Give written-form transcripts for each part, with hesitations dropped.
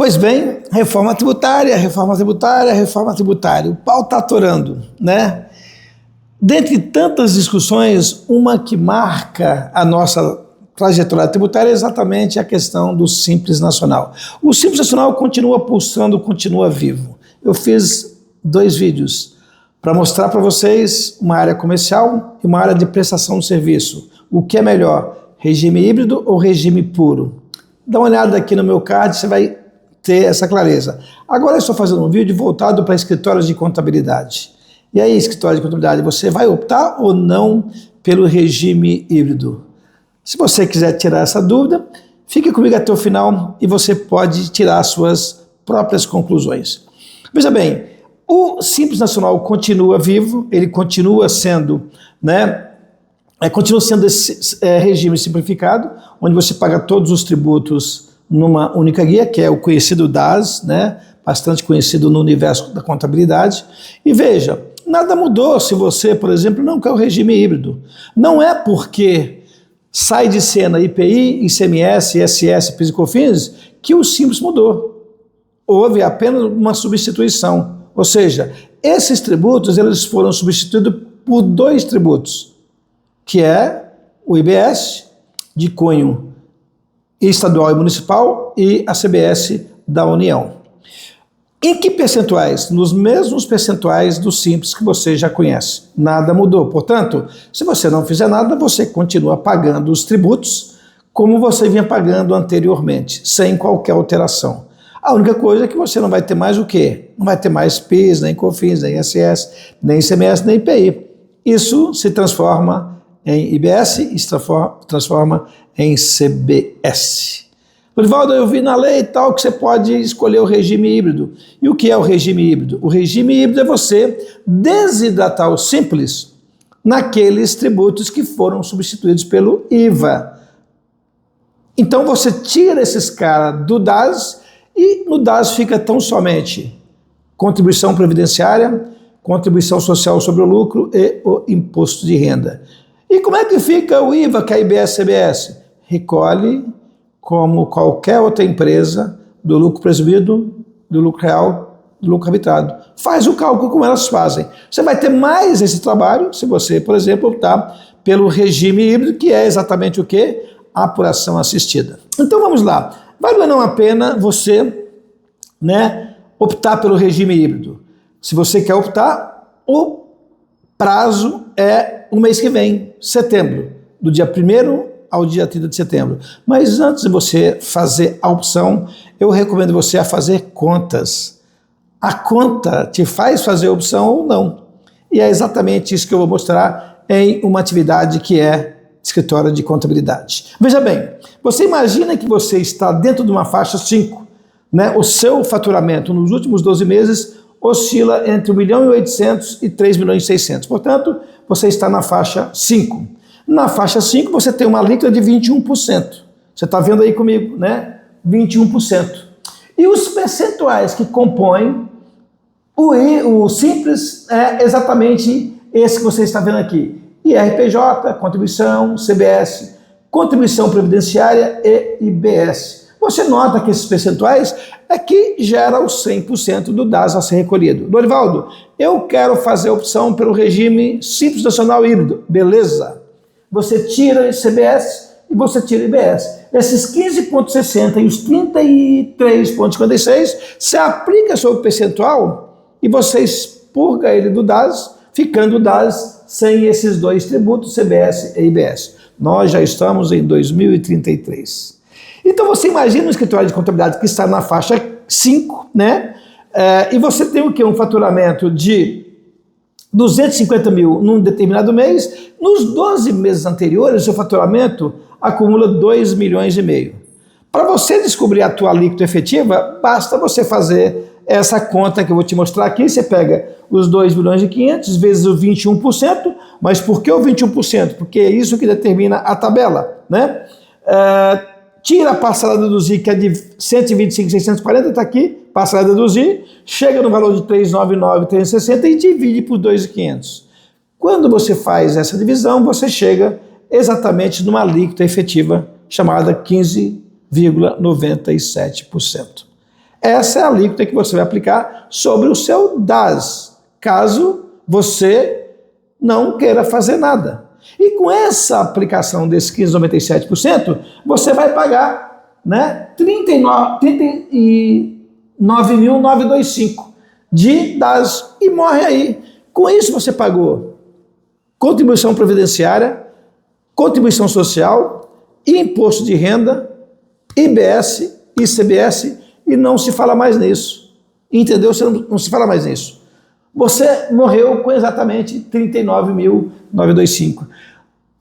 Pois bem, reforma tributária, reforma tributária, reforma tributária. O pau está atorando, né? Dentre tantas discussões, uma que marca a nossa trajetória tributária é exatamente a questão do Simples Nacional. O Simples Nacional continua pulsando, continua vivo. Eu fiz 2 vídeos para mostrar para vocês uma área comercial e uma área de prestação de serviço. O que é melhor, regime híbrido ou regime puro? Dá uma olhada aqui no meu card, você vai ter essa clareza. Agora eu estou fazendo um vídeo voltado para escritórios de contabilidade. E aí, escritório de contabilidade, você vai optar ou não pelo regime híbrido? Se você quiser tirar essa dúvida, fique comigo até o final e você pode tirar suas próprias conclusões. Veja bem, o Simples Nacional continua vivo, ele continua sendo, esse regime simplificado, onde você paga todos os tributos numa única guia, que é o conhecido DAS, bastante conhecido no universo da contabilidade. E veja, nada mudou se você, por exemplo, não quer o regime híbrido. Não é porque sai de cena IPI, ICMS, ISS, PIS e COFINS que o Simples mudou. Houve apenas uma substituição. Ou seja, esses tributos eles foram substituídos por 2 tributos, que é o IBS, de cunho estadual e municipal, e a CBS da União. Em que percentuais? Nos mesmos percentuais do Simples que você já conhece. Nada mudou. Portanto, se você não fizer nada, você continua pagando os tributos como você vinha pagando anteriormente, sem qualquer alteração. A única coisa é que você não vai ter mais o quê? Não vai ter mais PIS, nem COFINS, nem ISS, nem ICMS, nem IPI. Isso se transforma em IBS e se transforma em CBS. Lorivaldo, eu vi na lei e tal que você pode escolher o regime híbrido. E o que é o regime híbrido? O regime híbrido é você desidratar o Simples naqueles tributos que foram substituídos pelo IVA. Então você tira esses caras do DAS e no DAS fica tão somente contribuição previdenciária, contribuição social sobre o lucro e o imposto de renda. E como é que fica o IVA, que é IBS e CBS? Recolhe como qualquer outra empresa do lucro presumido, do lucro real, do lucro arbitrado. Faz o cálculo como elas fazem. Você vai ter mais esse trabalho se você, por exemplo, optar pelo regime híbrido, que é exatamente o quê? A apuração assistida. Então vamos lá. Vale ou não a pena você optar pelo regime híbrido? Se você quer optar, o prazo é o mês que vem, setembro, do dia 1º ao dia 30 de setembro. Mas antes de você fazer a opção, eu recomendo você a fazer contas. A conta te faz fazer a opção ou não. E é exatamente isso que eu vou mostrar em uma atividade que é escritório de contabilidade. Veja bem, você imagina que você está dentro de uma faixa 5, O seu faturamento nos últimos 12 meses oscila entre 1.800.000 e 3.600.000. Portanto, você está na faixa 5. Na faixa 5, você tem uma alíquota de 21%. Você está vendo aí comigo, 21%. E os percentuais que compõem o Simples é exatamente esse que você está vendo aqui. IRPJ, contribuição, CBS, contribuição previdenciária e IBS. Você nota que esses percentuais é que gera o 100% do DAS a ser recolhido. Lorivaldo, eu quero fazer a opção pelo regime Simples Nacional híbrido. Beleza. Você tira o CBS e você tira o IBS. Esses 15,60 e os 33,56, você aplica sobre o percentual e você expurga ele do DAS, ficando o DAS sem esses 2 tributos, CBS e IBS. Nós já estamos em 2033. Então você imagina um escritório de contabilidade que está na faixa 5, e você tem o quê? Um faturamento de 250 mil num determinado mês. Nos 12 meses anteriores, o seu faturamento acumula 2,5 milhões. Para você descobrir a tua alíquota efetiva, basta você fazer essa conta que eu vou te mostrar aqui. Você pega os 2.500.000 vezes o 21%, mas por que o 21%? Porque é isso que determina a tabela, Tira a parcela a deduzir, que é de 125.640, está aqui, parcela a deduzir, chega no valor de 399.360 e divide por 2.500. Quando você faz essa divisão, você chega exatamente numa alíquota efetiva chamada 15,97%. Essa é a alíquota que você vai aplicar sobre o seu DAS, caso você não queira fazer nada. E com essa aplicação desses 15,97%, você vai pagar, né, 39.925 de DAS e morre aí. Com isso você pagou contribuição previdenciária, contribuição social, imposto de renda, IBS, ICBS, e não se fala mais nisso. Entendeu? Você não se fala mais nisso. Você morreu com exatamente 39.925.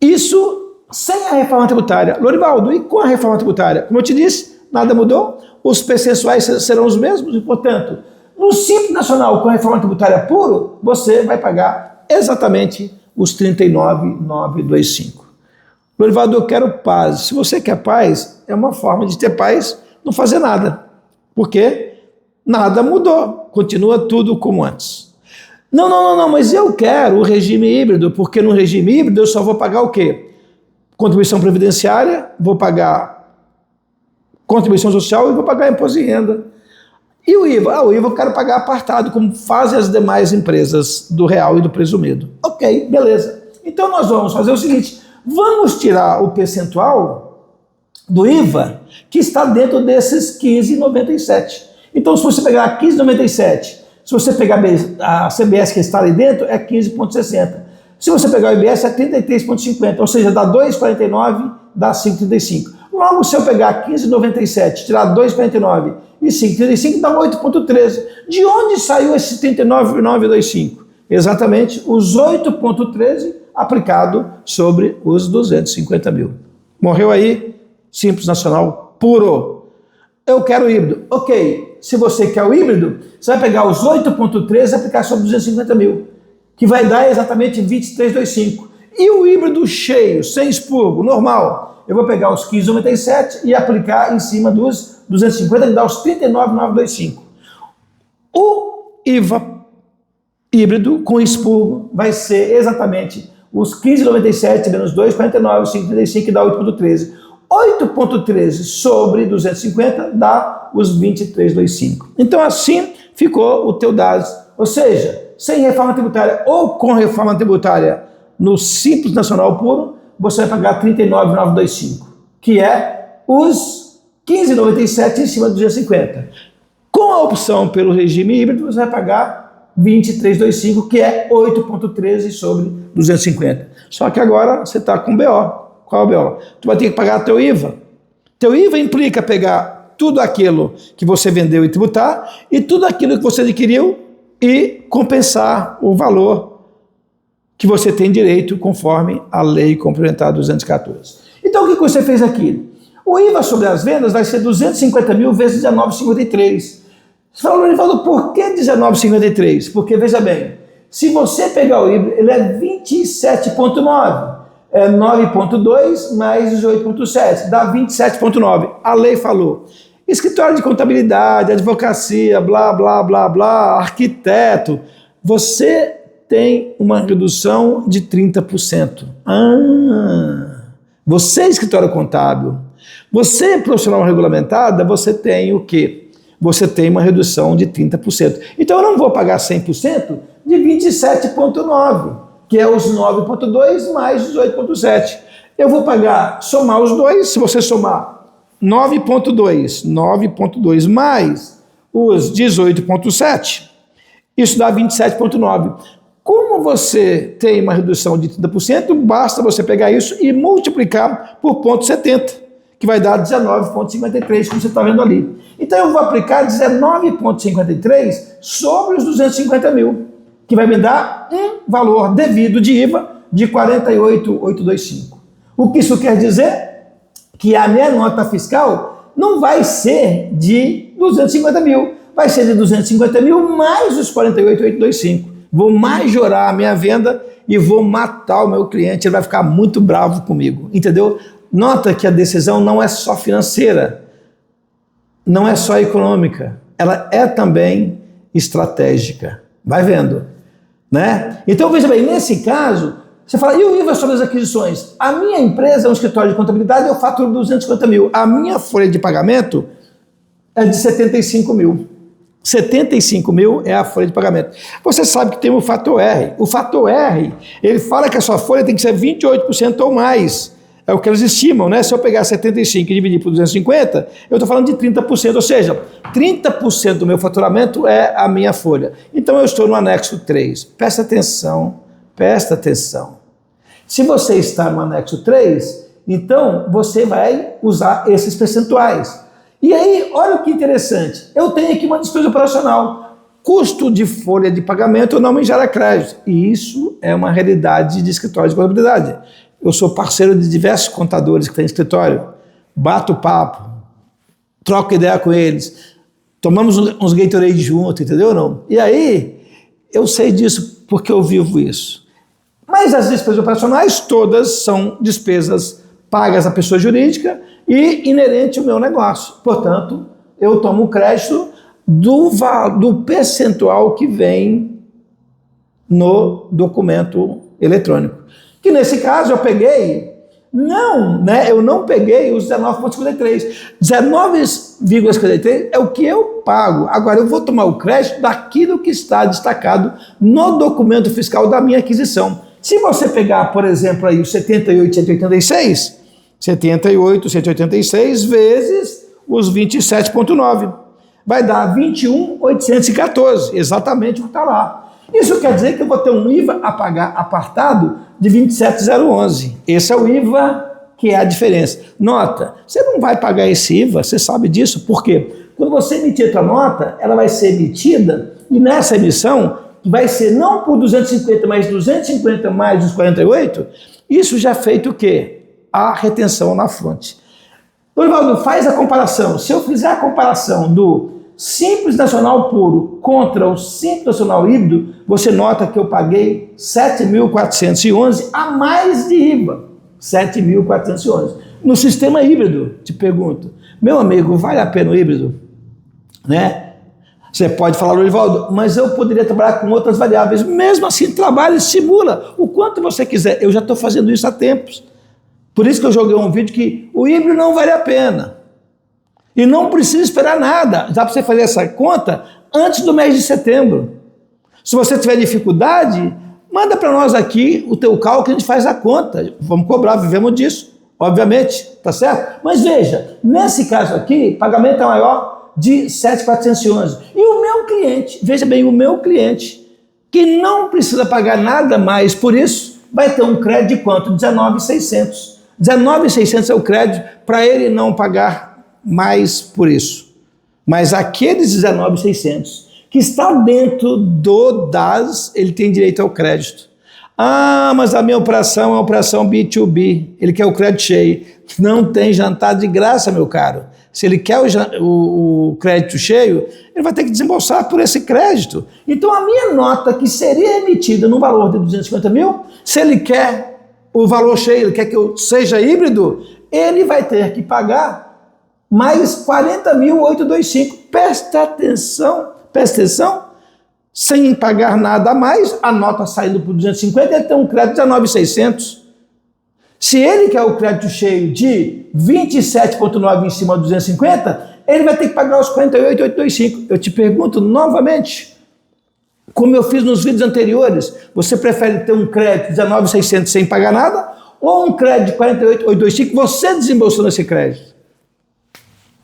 Isso sem a reforma tributária. Lorivaldo, e com a reforma tributária? Como eu te disse, nada mudou, os percentuais serão os mesmos e, portanto, no Simples Nacional com a reforma tributária puro, você vai pagar exatamente os 39.925. Lorivaldo, eu quero paz. Se você quer paz, é uma forma de ter paz não fazer nada, porque nada mudou, continua tudo como antes. Não, mas eu quero o regime híbrido, porque no regime híbrido eu só vou pagar o quê? Contribuição previdenciária, vou pagar contribuição social e vou pagar imposto de renda. E o IVA? O IVA eu quero pagar apartado, como fazem as demais empresas do real e do presumido. Ok, beleza. Então nós vamos fazer o seguinte, vamos tirar o percentual do IVA que está dentro desses 15,97. Então se você pegar 15,97, se você pegar a CBS que está ali dentro, é 15,60. Se você pegar o IBS, é 33,50, ou seja, dá 2,49, dá 5,35. Logo, se eu pegar 15,97, tirar 2,49 e 5,35, dá 8,13. De onde saiu esse 39,925? Exatamente os 8,13 aplicado sobre os 250 mil. Morreu aí, Simples Nacional puro. Eu quero híbrido. Ok, se você quer o híbrido, você vai pegar os 8,13 e aplicar sobre 250 mil, que vai dar exatamente 23,25. E o híbrido cheio, sem expurgo, normal, eu vou pegar os 15,97 e aplicar em cima dos 250, que dá os 39,925. O IVA híbrido com expurgo vai ser exatamente os 15,97 menos 2,49, 5,35, que dá 8,13. 8,13 sobre 250 dá os 23,25. Então assim ficou o teu DAS, ou seja, sem reforma tributária ou com reforma tributária no Simples Nacional puro, você vai pagar 39,925, que é os 15,97 em cima de 250. Com a opção pelo regime híbrido, você vai pagar 23,25, que é 8,13 sobre 250. Só que agora você está com BO. Qual é o BO? Tu vai ter que pagar teu IVA. Teu IVA implica pegar tudo aquilo que você vendeu e tributar, e tudo aquilo que você adquiriu e compensar o valor que você tem direito conforme a Lei Complementar 214. Então o que você fez aqui? O IVA sobre as vendas vai ser 250 mil vezes 19,53. Você fala, Lorivaldo, por que 19,53? Porque, veja bem, se você pegar o híbrido, ele é 27,9. É 9,2 mais os 8,7, dá 27,9. A lei falou, escritório de contabilidade, advocacia, blá, blá, blá, blá, arquiteto, você tem uma redução de 30%. Você, escritório contábil, você, profissional regulamentada, você tem o quê? Você tem uma redução de 30%. Então eu não vou pagar 100% de 27,9%. que é os 9,2 mais os 8,7. Eu vou pagar, somar os dois, se você somar 9,2 mais os 18,7, isso dá 27,9. Como você tem uma redução de 30%, basta você pegar isso e multiplicar por 0,70, que vai dar 19,53, como você está vendo ali. Então eu vou aplicar 19,53 sobre os 250 mil, que vai me dar um valor devido de IVA de 48,825. O que isso quer dizer? Que a minha nota fiscal não vai ser de 250 mil, vai ser de 250 mil mais os 48,825. Vou majorar a minha venda e vou matar o meu cliente, ele vai ficar muito bravo comigo, entendeu? Nota que a decisão não é só financeira, não é só econômica, ela é também estratégica. Vai vendo, né? Então, veja bem, nesse caso, você fala, e o IVA sobre as aquisições? A minha empresa é um escritório de contabilidade, eu faturo 250 mil. A minha folha de pagamento é de 75 mil. 75 mil é a folha de pagamento. Você sabe que tem o fator R. O fator R, ele fala que a sua folha tem que ser 28% ou mais. É o que eles estimam, né? Se eu pegar 75 e dividir por 250, eu estou falando de 30%, ou seja, 30% do meu faturamento é a minha folha. Então eu estou no anexo 3. Presta atenção, presta atenção. Se você está no anexo 3, então você vai usar esses percentuais. E aí, olha que interessante, eu tenho aqui uma despesa operacional, custo de folha de pagamento não me gera crédito, e isso é uma realidade de escritório de contabilidade. Eu sou parceiro de diversos contadores que têm escritório, bato papo, troco ideia com eles, tomamos uns Gatorade junto, entendeu ou não? E aí, eu sei disso porque eu vivo isso. Mas as despesas operacionais todas são despesas pagas à pessoa jurídica e inerente ao meu negócio. Portanto, eu tomo crédito do percentual que vem no documento eletrônico. Que nesse caso eu peguei, eu não peguei os 19,53. 19,53 é o que eu pago. Agora eu vou tomar o crédito daquilo que está destacado no documento fiscal da minha aquisição. Se você pegar, por exemplo, aí o 78,186, 78,186 vezes os 27,9. Vai dar 21,814, exatamente o que está lá. Isso quer dizer que eu vou ter um IVA a pagar apartado de 27,011. Esse é o IVA que é a diferença. Nota, você não vai pagar esse IVA, você sabe disso, por quê? Quando você emitir a tua nota, ela vai ser emitida e nessa emissão, que vai ser não por 250, mas 250 mais os 48, isso já feito o quê? A retenção na fonte. Dorivaldo, faz a comparação. Se eu fizer a comparação do Simples Nacional Puro contra o Simples Nacional Híbrido, você nota que eu paguei 7.411 a mais de IVA. 7.411. No sistema híbrido, te pergunto, meu amigo, vale a pena o híbrido? Né? Você pode falar, Dorivaldo, mas eu poderia trabalhar com outras variáveis. Mesmo assim, trabalhe, simula o quanto você quiser. Eu já estou fazendo isso há tempos. Por isso que eu joguei um vídeo que o híbrido não vale a pena. E não precisa esperar nada. Dá para você fazer essa conta antes do mês de setembro. Se você tiver dificuldade, manda para nós aqui o teu cálculo que a gente faz a conta. Vamos cobrar, vivemos disso, obviamente, tá certo? Mas veja, nesse caso aqui, pagamento é maior de 7.411. E o meu cliente, veja bem, o meu cliente, que não precisa pagar nada mais por isso, vai ter um crédito de quanto? 19.600. 19.600 é o crédito para ele não pagar mais por isso. Mas aqueles 19.600 que está dentro do DAS, ele tem direito ao crédito. Ah, mas a minha operação é uma operação B2B, ele quer o crédito cheio. Não tem jantar de graça, meu caro. Se ele quer o crédito cheio, ele vai ter que desembolsar por esse crédito. Então a minha nota que seria emitida no valor de 250 mil, se ele quer o valor cheio, ele quer que eu seja híbrido, ele vai ter que pagar mais 40.825. Presta atenção, sem pagar nada a mais, a nota saindo por 250, ele tem um crédito de 19.600. Se ele quer o crédito cheio de 27,9 em cima de 250, ele vai ter que pagar os 48.825. Eu te pergunto novamente, como eu fiz nos vídeos anteriores, você prefere ter um crédito de 19.600 sem pagar nada ou um crédito de 48.825 você desembolsando esse crédito?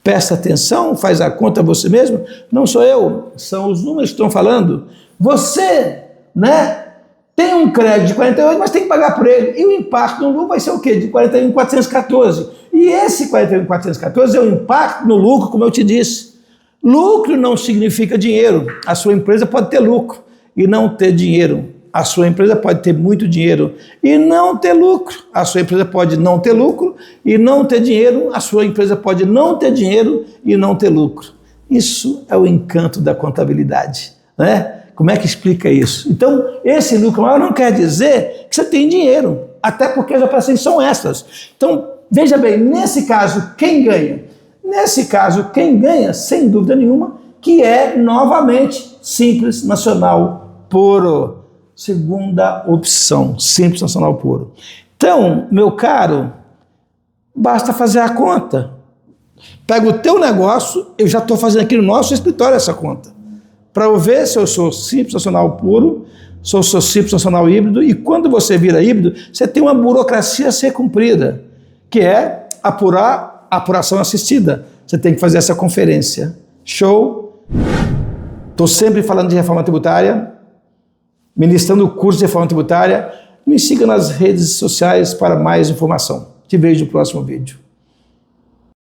Presta atenção, faz a conta você mesmo. Não sou eu, são os números que estão falando. Você, tem um crédito de 48, mas tem que pagar por ele. E o impacto no lucro vai ser o quê? De 41.414. E esse 41.414 é o impacto no lucro, como eu te disse. Lucro não significa dinheiro. A sua empresa pode ter lucro e não ter dinheiro. A sua empresa pode ter muito dinheiro e não ter lucro. A sua empresa pode não ter lucro e não ter dinheiro. A sua empresa pode não ter dinheiro e não ter lucro. Isso é o encanto da contabilidade, né? Como é que explica isso? Então, esse lucro maior não quer dizer que você tem dinheiro, até porque as operações são essas. Então, veja bem, nesse caso, quem ganha? Nesse caso, quem ganha, sem dúvida nenhuma, que é, novamente, Simples Nacional Puro. Segunda opção, Simples Nacional Puro. Então, meu caro, basta fazer a conta. Pega o teu negócio, eu já estou fazendo aqui no nosso escritório essa conta, para eu ver se eu sou simples nacional puro, se eu sou simples nacional híbrido, e quando você vira híbrido, você tem uma burocracia a ser cumprida, que é apuração assistida. Você tem que fazer essa conferência. Show? Estou sempre falando de reforma tributária, ministrando o curso de reforma tributária. Me siga nas redes sociais para mais informação. Te vejo no próximo vídeo.